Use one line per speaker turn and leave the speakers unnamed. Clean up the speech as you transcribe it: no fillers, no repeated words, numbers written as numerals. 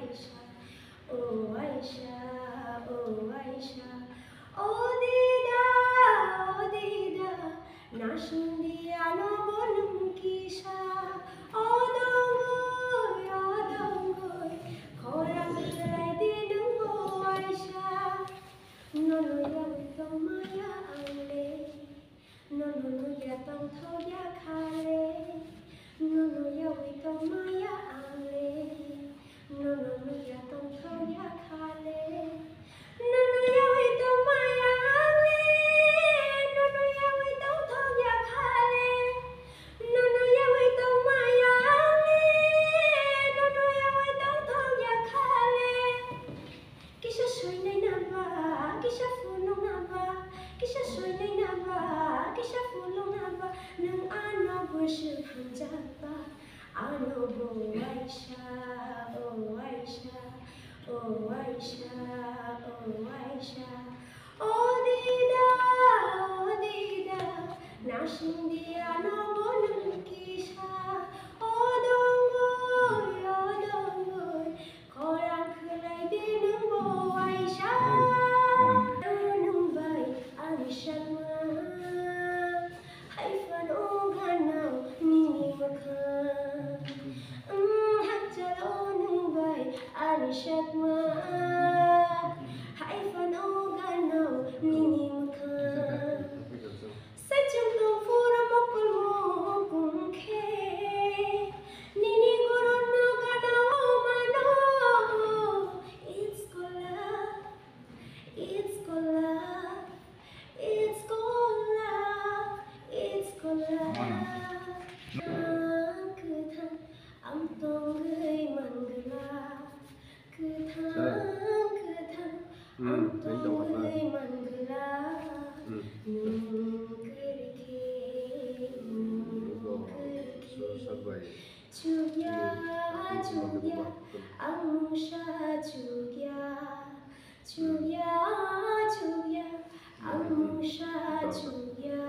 Aisha, oh Aisha, oh Aisha, oh Dida, Nashindia no bonum kisha, oh dongoy, Korang kelai dinung oh Aisha, nono ya witong maya ale, nono ya tong thau ya khale, nono ya witong maya ale, nono ya tong thau ya khale, nono ya witong maya ale, nono ya witong thau ya khale, nono ya witong maya ale, nono ya witong thau ya khale. Kisha soy nay naba, kisha fulong naba, kisha soy nay naba, kisha fulong naba, nang ano worship hanjaba, ano bo Aisha, oh Aisha, oh Aisha, oh Aisha, oh Dida, nashindi ano bo nang kisha, oh dongoy, korang kelai dinung bo Aisha, nung bay Aisha ma, hai fan o ganau nini makan, hakjar o nung bay Aisha ma, hai fan o ganau nini makan. Sajam tong fura mokol mo kung ke, nini guru no ganau mano. It's collab, it's collab, it's collab, it's collab. Cứ thang am tong gửi mặn gửi cứ thang am tong gửi mặn gửi Chugya, Amusha Chugya, Amusha Chugya,